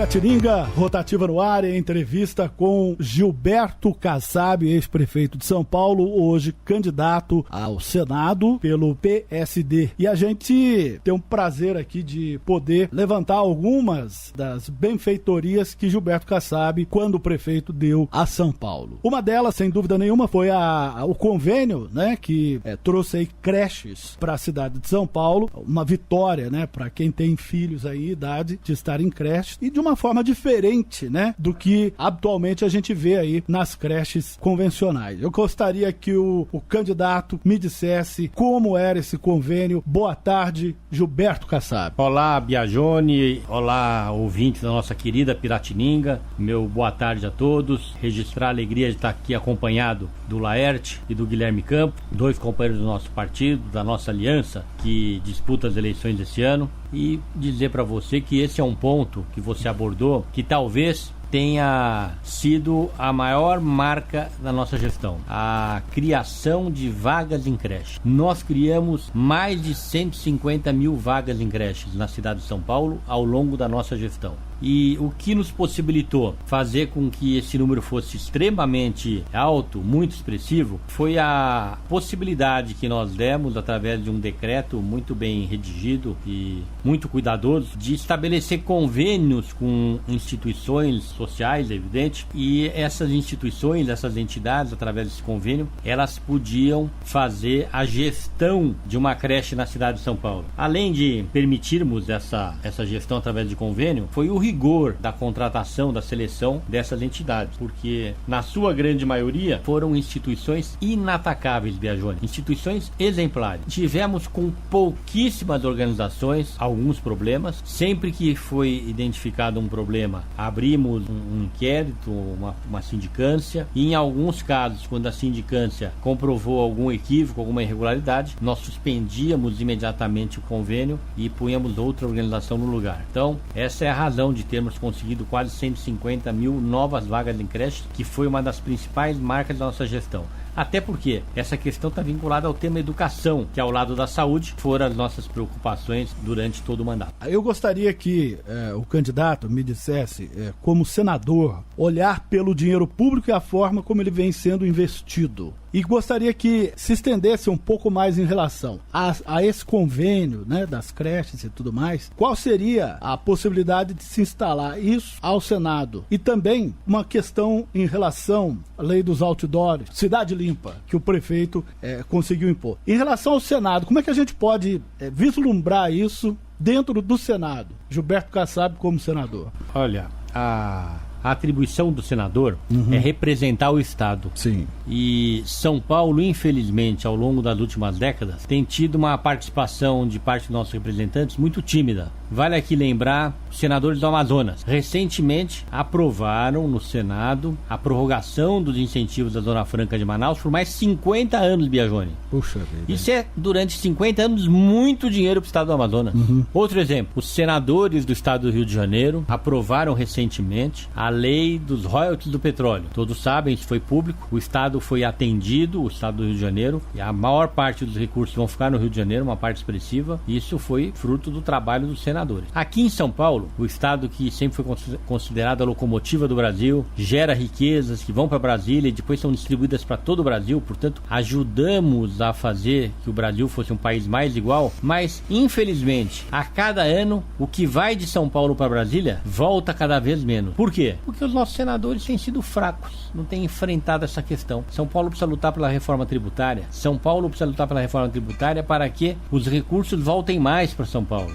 Piratininga, Rotativa no ar, em entrevista com Gilberto Kassab, ex-prefeito de São Paulo, hoje candidato ao Senado pelo PSD. E a gente tem um prazer aqui de poder levantar algumas das benfeitorias que Gilberto Kassab, quando prefeito, deu a São Paulo. Uma delas, sem dúvida nenhuma, foi o convênio, né, que trouxe aí creches para a cidade de São Paulo, uma vitória, né, para quem tem filhos aí, idade de estar em creche, e de uma forma diferente, né, do que habitualmente a gente vê aí nas creches convencionais. Eu gostaria que o candidato me dissesse como era esse convênio. Boa tarde, Gilberto Kassab. Olá, Biagione, olá, ouvintes da nossa querida Piratininga, meu boa tarde a todos. Registrar a alegria de estar aqui acompanhado do Laerte e do Guilherme Campos, dois companheiros do nosso partido, da nossa aliança, que disputa as eleições desse ano, e dizer para você que esse é um ponto que você abordou, que talvez tenha sido a maior marca da nossa gestão, a criação de vagas em creche. Nós criamos mais de 150 mil vagas em creches na cidade de São Paulo ao longo da nossa gestão. E o que nos possibilitou fazer com que esse número fosse extremamente alto, muito expressivo, foi a possibilidade que nós demos, através de um decreto muito bem redigido e muito cuidadoso, de estabelecer convênios com instituições sociais, é evidente, e essas instituições, essas entidades, através desse convênio, elas podiam fazer a gestão de uma creche na cidade de São Paulo. Além de permitirmos essa gestão através de convênio, foi o rigor da contratação, da seleção dessas entidades, porque na sua grande maioria foram instituições inatacáveis, Biagione, instituições exemplares. Tivemos com pouquíssimas organizações alguns problemas. Sempre que foi identificado um problema, abrimos um inquérito, uma sindicância, e em alguns casos, quando a sindicância comprovou algum equívoco, alguma irregularidade, nós suspendíamos imediatamente o convênio e punhamos outra organização no lugar. Então, essa é a razão de termos conseguido quase 150 mil novas vagas em creche, que foi uma das principais marcas da nossa gestão. Até porque essa questão está vinculada ao tema educação, que ao lado da saúde foram as nossas preocupações durante todo o mandato. Eu gostaria que o candidato me dissesse, como senador, olhar pelo dinheiro público e a forma como ele vem sendo investido. E gostaria que se estendesse um pouco mais em relação a esse convênio, né, das creches e tudo mais. Qual seria a possibilidade de se instalar isso ao Senado? E também uma questão em relação à lei dos outdoors, cidade limpa, que o prefeito conseguiu impor. Em relação ao Senado, como é que a gente pode vislumbrar isso dentro do Senado? Gilberto Kassab como senador. Olha, a atribuição do senador é representar o Estado. Sim. E São Paulo, infelizmente, ao longo das últimas décadas, tem tido uma participação de parte dos nossos representantes muito tímida. Vale aqui lembrar os senadores do Amazonas. Recentemente aprovaram no Senado a prorrogação dos incentivos da Zona Franca de Manaus por mais 50 anos, Biagione. Puxa vida. Isso é, durante 50 anos, muito dinheiro para o Estado do Amazonas. Outro exemplo, os senadores do Estado do Rio de Janeiro aprovaram recentemente a lei dos royalties do petróleo. Todos sabem, isso foi público, o Estado foi atendido, o Estado do Rio de Janeiro, e a maior parte dos recursos vão ficar no Rio de Janeiro, uma parte expressiva, e isso foi fruto do trabalho dos senadores. Aqui em São Paulo, o Estado que sempre foi considerado a locomotiva do Brasil, gera riquezas que vão para Brasília e depois são distribuídas para todo o Brasil, portanto, ajudamos a fazer que o Brasil fosse um país mais igual, mas, infelizmente, a cada ano, o que vai de São Paulo para Brasília volta cada vez menos. Por quê? Porque os nossos senadores têm sido fracos, não têm enfrentado essa questão. São Paulo precisa lutar pela reforma tributária. São Paulo precisa lutar pela reforma tributária para que os recursos voltem mais para São Paulo.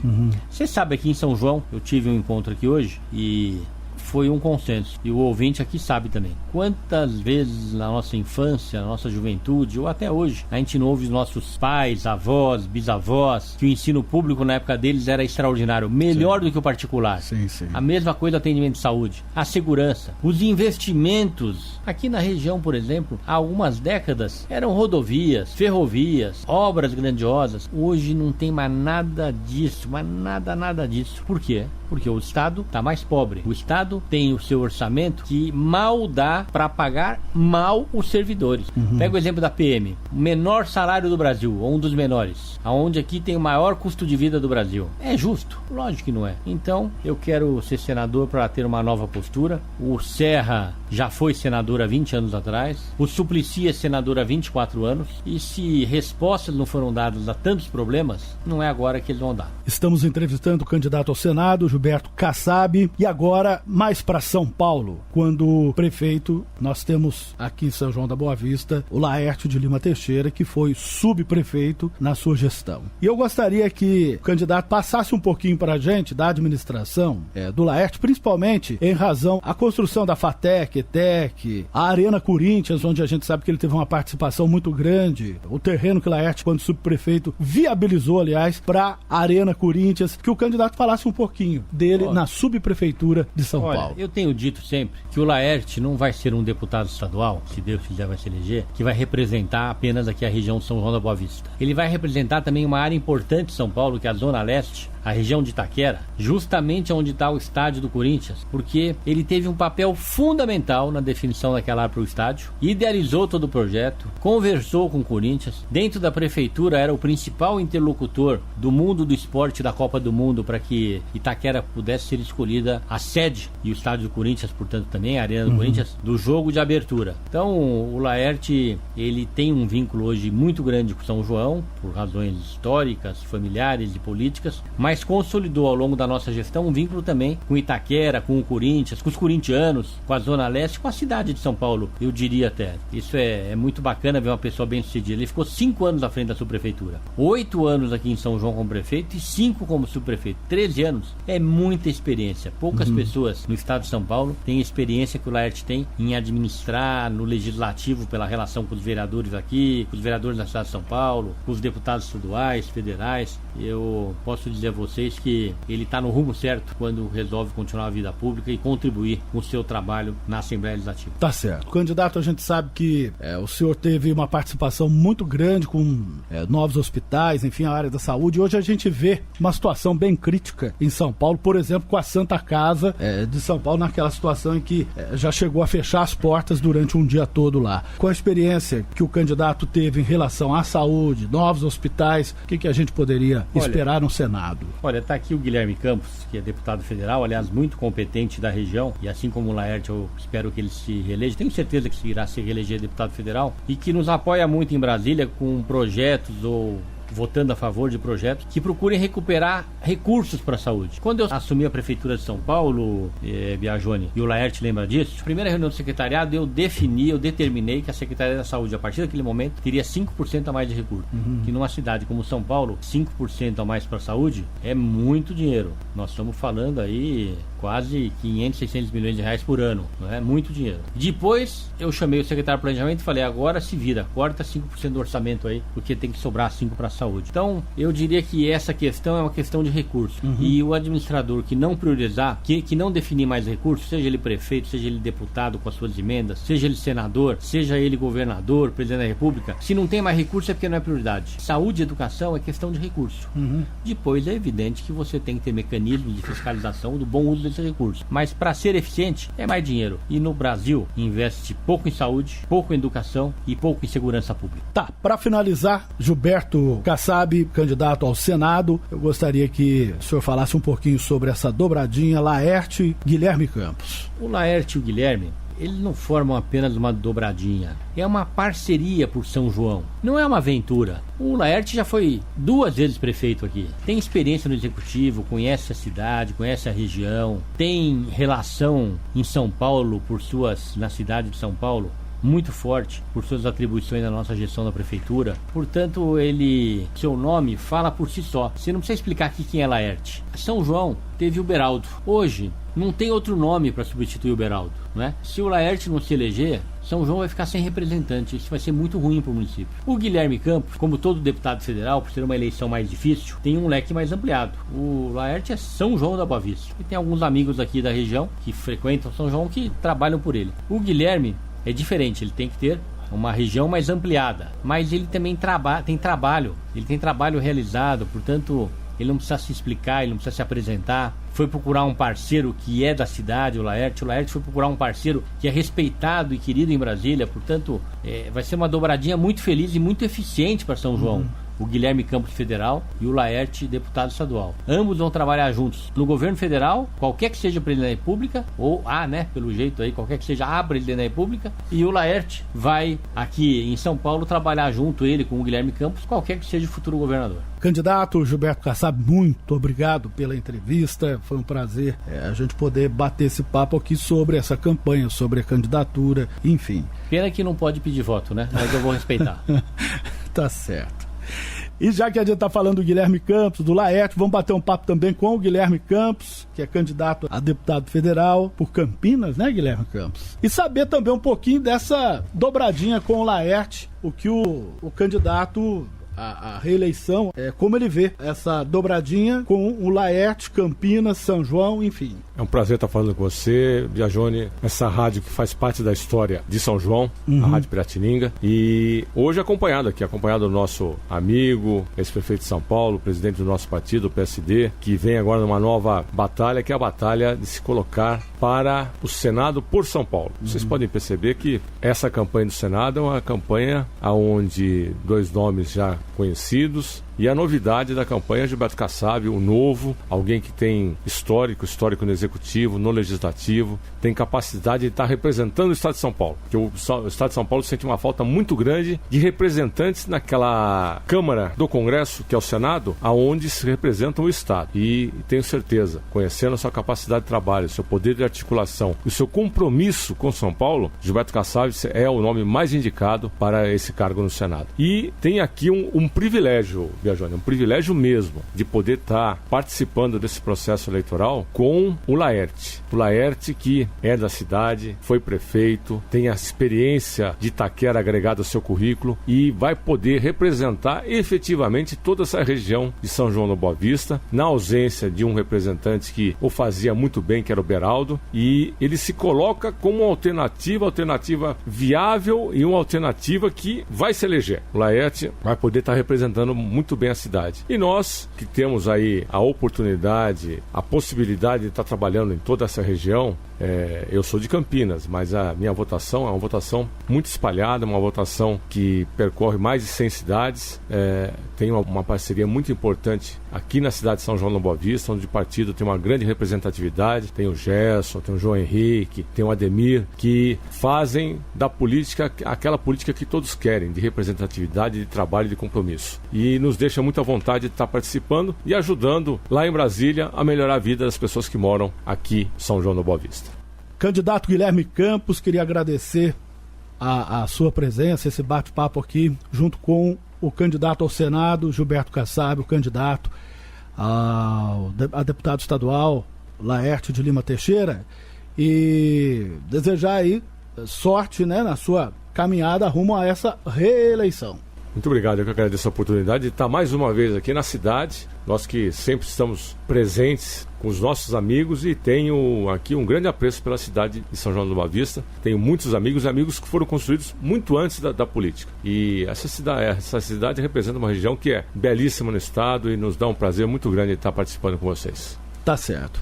Você sabe, aqui em São João, eu tive um encontro aqui hoje e foi um consenso, e o ouvinte aqui sabe também. Quantas vezes na nossa infância, na nossa juventude, ou até hoje, a gente não ouve os nossos pais, avós, bisavós, que o ensino público na época deles era extraordinário, melhor do que o particular. Sim. A mesma coisa o atendimento de saúde, a segurança, os investimentos. Aqui na região, por exemplo, há algumas décadas eram rodovias, ferrovias, obras grandiosas. Hoje não tem mais nada disso, mas nada disso. Por quê? Porque o Estado está mais pobre. O Estado Estado tem o seu orçamento que mal dá para pagar mal os servidores. Pega o exemplo da PM, o menor salário do Brasil, ou um dos menores, aonde aqui tem o maior custo de vida do Brasil. É justo? Lógico que não é. Então, eu quero ser senador para ter uma nova postura. O Serra já foi senador há 20 anos atrás, o Suplicy é senador há 24 anos, e se respostas não foram dadas a tantos problemas, não é agora que eles vão dar. Estamos entrevistando o candidato ao Senado, Gilberto Kassab, e agora mais para São Paulo, quando prefeito, nós temos aqui em São João da Boa Vista o Laércio de Lima Teixeira, que foi subprefeito na sua gestão. E eu gostaria que o candidato passasse um pouquinho para a gente da administração do Laércio, principalmente em razão à construção da FATEC, ETEC, a Arena Corinthians, onde a gente sabe que ele teve uma participação muito grande, o terreno que o Laércio, quando subprefeito, viabilizou, aliás, para a Arena Corinthians, que o candidato falasse um pouquinho dele na subprefeitura de São Paulo. Eu tenho dito sempre que o Laércio não vai ser um deputado estadual, se Deus quiser vai se eleger, que vai representar apenas aqui a região de São João da Boa Vista. Ele vai representar também uma área importante de São Paulo, que é a Zona Leste, a região de Itaquera, justamente onde está o estádio do Corinthians, porque ele teve um papel fundamental na definição daquela área para o estádio, idealizou todo o projeto, conversou com o Corinthians, dentro da prefeitura era o principal interlocutor do mundo do esporte da Copa do Mundo para que Itaquera pudesse ser escolhida a sede, e o estádio do Corinthians, portanto, também a Arena do Corinthians, do jogo de abertura. Então, o Laércio, ele tem um vínculo hoje muito grande com São João, por razões históricas, familiares e políticas, mas consolidou ao longo da nossa gestão um vínculo também com Itaquera, com o Corinthians, com os corintianos, com a Zona Leste, com a cidade de São Paulo, eu diria até. Isso é muito bacana ver uma pessoa bem sucedida. Ele ficou 5 anos à frente da subprefeitura, 8 anos aqui em São João como prefeito e 5 como subprefeito. 13 anos é muita experiência. Poucas pessoas no estado de São Paulo têm a experiência que o Laércio tem em administrar no legislativo pela relação com os vereadores aqui, com os vereadores da cidade de São Paulo, com os deputados estaduais, federais. Eu posso dizer a vocês que ele está no rumo certo quando resolve continuar a vida pública e contribuir com o seu trabalho na Assembleia Legislativa. Tá certo. Candidato, a gente sabe que o senhor teve uma participação muito grande com novos hospitais, enfim, a área da saúde. Hoje a gente vê uma situação bem crítica em São Paulo, por exemplo, com a Santa Casa de São Paulo, naquela situação em que já chegou a fechar as portas durante um dia todo lá. Com a experiência que o candidato teve em relação à saúde, novos hospitais, o que a gente poderia esperar no Senado? Olha, está aqui o Guilherme Campos, que é deputado federal, aliás, muito competente da região, e assim como o Laércio, eu espero que ele se reeleja, tenho certeza que irá se reeleger deputado federal, e que nos apoia muito em Brasília com projetos ou votando a favor de projetos que procurem recuperar recursos para a saúde. Quando eu assumi a prefeitura de São Paulo, Biagione, e o Laércio lembra disso, a primeira reunião do secretariado eu determinei que a Secretaria da Saúde, a partir daquele momento, teria 5% a mais de recursos. Que numa cidade como São Paulo, 5% a mais para a saúde é muito dinheiro. Nós estamos falando aí quase 500, 600 milhões de reais por ano, não é? Muito dinheiro. Depois eu chamei o secretário de planejamento e falei, agora se vira, corta 5% do orçamento aí, porque tem que sobrar 5% para a saúde. Então, eu diria que essa questão é uma questão de recurso. E o administrador que não priorizar, que não definir mais recursos, seja ele prefeito, seja ele deputado com as suas emendas, seja ele senador, seja ele governador, presidente da república, se não tem mais recurso é porque não é prioridade. Saúde e educação é questão de recurso. Depois é evidente que você tem que ter mecanismos de fiscalização do bom uso desse recurso. Mas para ser eficiente é mais dinheiro. E no Brasil investe pouco em saúde, pouco em educação e pouco em segurança pública. Tá, para finalizar, Gilberto Kassab, candidato ao Senado, eu gostaria que o senhor falasse um pouquinho sobre essa dobradinha Laércio e Guilherme Campos. O Laércio e o Guilherme, eles não formam apenas uma dobradinha, é uma parceria por São João, não é uma aventura. O Laércio já foi 2 vezes prefeito aqui, tem experiência no executivo, conhece a cidade, conhece a região, tem relação em São Paulo na cidade de São Paulo, muito forte por suas atribuições na nossa gestão da prefeitura. Portanto, seu nome fala por si só. Você não precisa explicar aqui quem é Laércio. São João teve o Beraldo. Hoje, não tem outro nome para substituir o Beraldo, não é? Se o Laércio não se eleger, São João vai ficar sem representante. Isso vai ser muito ruim para o município. O Guilherme Campos, como todo deputado federal, por ser uma eleição mais difícil, tem um leque mais ampliado. O Laércio é São João da Boa Vista. E tem alguns amigos aqui da região que frequentam São João que trabalham por ele. O Guilherme é diferente, ele tem que ter uma região mais ampliada, mas ele também tem trabalho realizado, portanto ele não precisa se explicar, ele não precisa se apresentar. Foi procurar um parceiro que é da cidade, o Laerte foi procurar um parceiro que é respeitado e querido em Brasília, portanto, vai ser uma dobradinha muito feliz e muito eficiente para São João. O Guilherme Campos, federal, e o Laerte, deputado estadual. Ambos vão trabalhar juntos no governo federal, qualquer que seja o presidente da República, ou pelo jeito aí, qualquer que seja a presidente da República, e o Laerte vai aqui em São Paulo trabalhar junto, ele com o Guilherme Campos, qualquer que seja o futuro governador. Candidato Gilberto Kassab, muito obrigado pela entrevista, foi um prazer a gente poder bater esse papo aqui sobre essa campanha, sobre a candidatura, enfim. Pena que não pode pedir voto, né? Mas eu vou respeitar. Tá certo. E já que a gente está falando do Guilherme Campos, do Laerte, vamos bater um papo também com o Guilherme Campos, que é candidato a deputado federal por Campinas, né, Guilherme Campos? E saber também um pouquinho dessa dobradinha com o Laerte, o que o candidato a reeleição, como ele vê essa dobradinha com o Laerte, Campinas, São João, enfim. É um prazer estar falando com você, Biagione, essa rádio que faz parte da história de São João, a Rádio Piratininga, e hoje acompanhado do nosso amigo, ex-prefeito de São Paulo, presidente do nosso partido, o PSD, que vem agora numa nova batalha, que é a batalha de se colocar para o Senado por São Paulo. Vocês podem perceber que essa campanha do Senado é uma campanha onde dois nomes já conhecidos, e a novidade da campanha é Gilberto Kassab, o novo, alguém que tem histórico no executivo, no legislativo, tem capacidade de estar representando o Estado de São Paulo. Porque o Estado de São Paulo sente uma falta muito grande de representantes naquela Câmara do Congresso, que é o Senado, aonde se representa o Estado. E tenho certeza, conhecendo a sua capacidade de trabalho, o seu poder de articulação, o seu compromisso com São Paulo, Gilberto Kassab é o nome mais indicado para esse cargo no Senado. E tem aqui um privilégio, um privilégio mesmo de poder estar participando desse processo eleitoral com o Laerte. O Laerte, que é da cidade, foi prefeito, tem a experiência de Itaquera agregada ao seu currículo e vai poder representar efetivamente toda essa região de São João da Boa Vista, na ausência de um representante que o fazia muito bem, que era o Beraldo, e ele se coloca como uma alternativa viável e uma alternativa que vai se eleger. O Laerte vai poder estar representando muito bem a cidade. E nós, que temos aí a oportunidade, a possibilidade de estar trabalhando em toda essa região, eu sou de Campinas, mas a minha votação é uma votação muito espalhada, uma votação que percorre mais de 100 cidades, tem uma parceria muito importante aqui na cidade de São João da Boa Vista, onde o partido tem uma grande representatividade, tem o Gerson, tem o João Henrique, tem o Ademir, que fazem da política aquela política que todos querem, de representatividade, de trabalho e de compromisso. E nos deixa muito à vontade de estar participando e ajudando lá em Brasília a melhorar a vida das pessoas que moram aqui em São João da Boa Vista. Candidato Guilherme Campos, queria agradecer a sua presença, esse bate-papo aqui, junto com o candidato ao Senado, Gilberto Kassab, o candidato a deputado estadual, Laerte de Lima Teixeira, e desejar aí sorte, né, na sua caminhada rumo a essa reeleição. Muito obrigado, eu que agradeço a oportunidade de estar mais uma vez aqui na cidade, nós que sempre estamos presentes com os nossos amigos e tenho aqui um grande apreço pela cidade de São João da Boa Vista. Tenho muitos amigos que foram construídos muito antes da política. E essa cidade representa uma região que é belíssima no estado e nos dá um prazer muito grande de estar participando com vocês. Tá certo.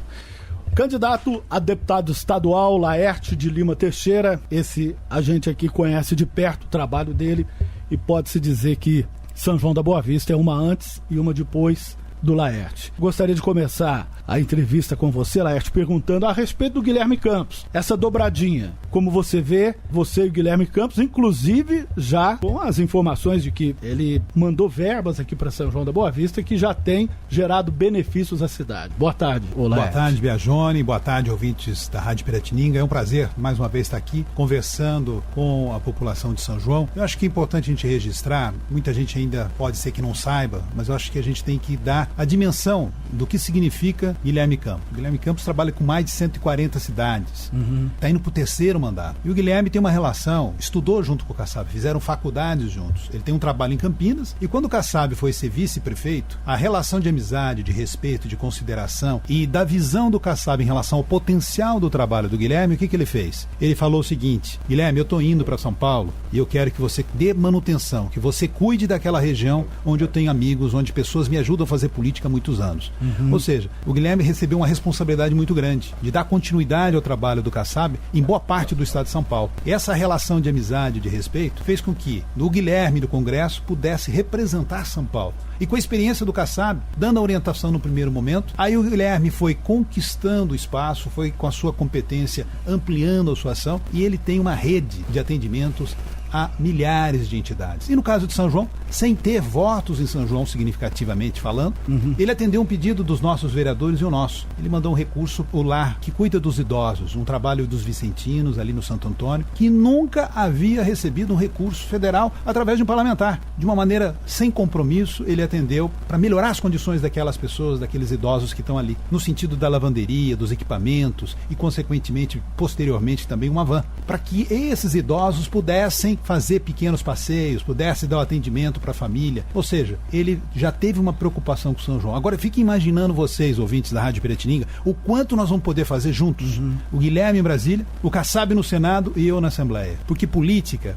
Candidato a deputado estadual, Laerte de Lima Teixeira, esse a gente aqui conhece de perto o trabalho dele e pode-se dizer que São João da Boa Vista é uma antes e uma depois do Laerte. Gostaria de começar a entrevista com você, Laerte, perguntando a respeito do Guilherme Campos. Essa dobradinha, como você vê, você e o Guilherme Campos, inclusive já com as informações de que ele mandou verbas aqui para São João da Boa Vista que já tem gerado benefícios à cidade. Boa tarde, Laerte. Boa tarde, Biagione. Boa tarde, ouvintes da Rádio Piratininga. É um prazer, mais uma vez, estar aqui conversando com a população de São João. Eu acho que é importante a gente registrar, muita gente ainda pode ser que não saiba, mas eu acho que a gente tem que dar a dimensão do que significa Guilherme Campos. O Guilherme Campos trabalha com mais de 140 cidades. Está indo para o 3º mandato. E o Guilherme tem uma relação, estudou junto com o Kassab, fizeram faculdades juntos. Ele tem um trabalho em Campinas e quando o Kassab foi ser vice-prefeito, a relação de amizade, de respeito, de consideração e da visão do Kassab em relação ao potencial do trabalho do Guilherme, o que ele fez? Ele falou o seguinte: Guilherme, eu estou indo para São Paulo e eu quero que você dê manutenção, que você cuide daquela região onde eu tenho amigos, onde pessoas me ajudam a fazer política há muitos anos. Ou seja, o Guilherme recebeu uma responsabilidade muito grande de dar continuidade ao trabalho do Kassab em boa parte do estado de São Paulo. Essa relação de amizade e de respeito fez com que o Guilherme do Congresso pudesse representar São Paulo. E com a experiência do Kassab, dando a orientação no primeiro momento, aí o Guilherme foi conquistando o espaço, foi com a sua competência ampliando a sua ação e ele tem uma rede de atendimentos a milhares de entidades. E no caso de São João, sem ter votos em São João significativamente falando, ele atendeu um pedido dos nossos vereadores e o nosso. Ele mandou um recurso, o Lar, que cuida dos idosos, um trabalho dos vicentinos ali no Santo Antônio, que nunca havia recebido um recurso federal através de um parlamentar. De uma maneira sem compromisso, ele atendeu para melhorar as condições daquelas pessoas, daqueles idosos que estão ali, no sentido da lavanderia, dos equipamentos e, consequentemente, posteriormente também uma van, para que esses idosos pudessem fazer pequenos passeios, pudesse dar o atendimento para a família. Ou seja, ele já teve uma preocupação com São João. Agora fiquem imaginando vocês, ouvintes da Rádio Piratininga, o quanto nós vamos poder fazer juntos. O Guilherme em Brasília, o Kassab no Senado e eu na Assembleia. Porque política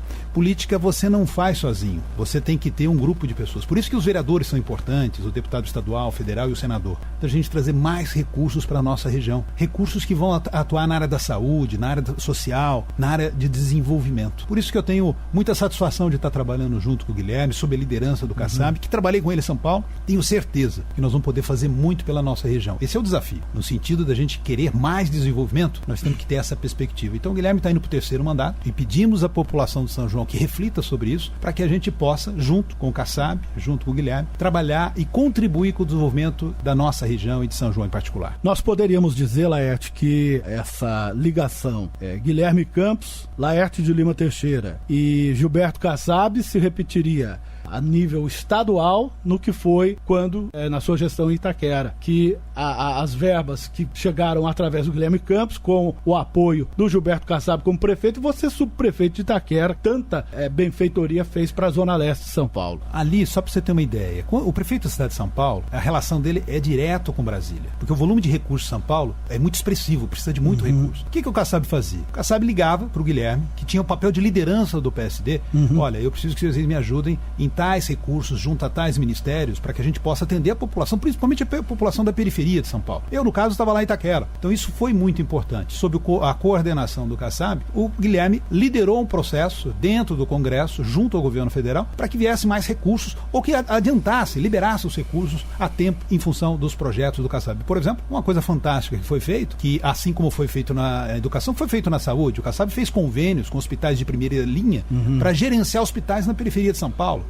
você não faz sozinho. Você tem que ter um grupo de pessoas. Por isso que os vereadores são importantes, o deputado estadual, o federal e o senador. Para a gente trazer mais recursos para a nossa região. Recursos que vão atuar na área da saúde, na área social, na área de desenvolvimento. Por isso que eu tenho muita satisfação de estar trabalhando junto com o Guilherme, sob a liderança do Kassab, que trabalhei com ele em São Paulo. Tenho certeza que nós vamos poder fazer muito pela nossa região. Esse é o desafio. No sentido da gente querer mais desenvolvimento, nós temos que ter essa perspectiva. Então o Guilherme está indo para o 3º mandato e pedimos à população de São João que reflita sobre isso, para que a gente possa, junto com o Kassab, junto com o Guilherme, trabalhar e contribuir com o desenvolvimento da nossa região e de São João em particular. Nós poderíamos dizer, Laerte, que essa ligação Guilherme Campos, Laerte de Lima Teixeira e Gilberto Kassab se repetiria a nível estadual no que foi quando, na sua gestão em Itaquera, que as verbas que chegaram através do Guilherme Campos, com o apoio do Gilberto Kassab como prefeito, e você subprefeito de Itaquera, tanta benfeitoria fez para a Zona Leste de São Paulo. Ali, só para você ter uma ideia, o prefeito da cidade de São Paulo, a relação dele é direto com Brasília, porque o volume de recursos de São Paulo é muito expressivo, precisa de muito recurso. O que o Kassab fazia? O Kassab ligava para o Guilherme, que tinha o papel de liderança do PSD, olha, eu preciso que vocês me ajudem em tais recursos junto a tais ministérios para que a gente possa atender a população, principalmente a população da periferia de São Paulo. Eu, no caso, estava lá em Itaquera. Então isso foi muito importante. Sob a coordenação do Kassab, o Guilherme liderou um processo dentro do Congresso, junto ao governo federal, para que viesse mais recursos ou que adiantasse, liberasse os recursos a tempo em função dos projetos do Kassab. Por exemplo, uma coisa fantástica que foi feito, que assim como foi feito na educação, foi feito na saúde. O Kassab fez convênios com hospitais de primeira linha para gerenciar hospitais na periferia de São Paulo.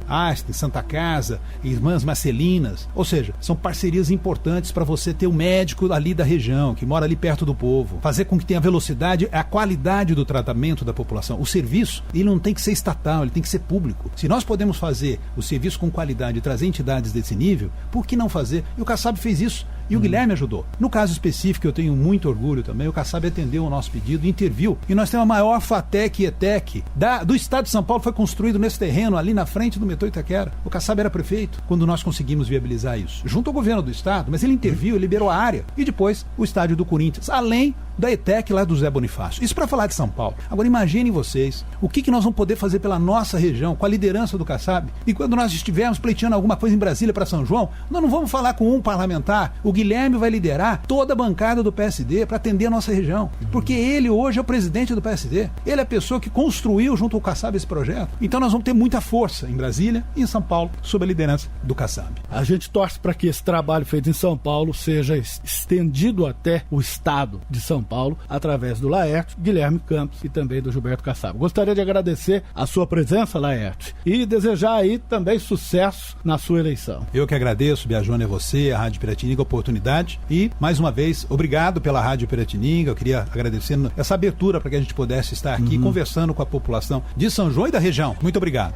Santa Casa, Irmãs Marcelinas, ou seja, são parcerias importantes para você ter um médico ali da região, que mora ali perto do povo, fazer com que tenha velocidade, a qualidade do tratamento da população. O serviço, ele não tem que ser estatal, ele tem que ser público. Se nós podemos fazer o serviço com qualidade e trazer entidades desse nível, por que não fazer? E o Kassab fez isso. E o Guilherme ajudou. No caso específico, eu tenho muito orgulho também, o Kassab atendeu o nosso pedido, interviu, e nós temos a maior FATEC e ETEC do estado de São Paulo, foi construído nesse terreno, ali na frente do metrô Itaquera. O Kassab era prefeito quando nós conseguimos viabilizar isso, junto ao governo do estado, mas ele interviu, liberou a área, e depois o estádio do Corinthians, além da ETEC lá do Zé Bonifácio. Isso para falar de São Paulo. Agora imaginem vocês, o que nós vamos poder fazer pela nossa região, com a liderança do Kassab, e quando nós estivermos pleiteando alguma coisa em Brasília para São João, nós não vamos falar com um parlamentar, o Guilherme vai liderar toda a bancada do PSD para atender a nossa região, porque ele hoje é o presidente do PSD, ele é a pessoa que construiu junto ao Kassab esse projeto. Então nós vamos ter muita força em Brasília e em São Paulo, sob a liderança do Kassab. A gente torce para que esse trabalho feito em São Paulo seja estendido até o estado de São Paulo, através do Laerte, Guilherme Campos e também do Gilberto Kassab. Gostaria de agradecer a sua presença, Laerte, e desejar aí também sucesso na sua eleição. Eu que agradeço, Biajone, a você, a Rádio Piratininga, a oportunidade, e mais uma vez, obrigado pela Rádio Piratininga. Eu queria agradecer essa abertura para que a gente pudesse estar aqui conversando com a população de São João e da região. Muito obrigado.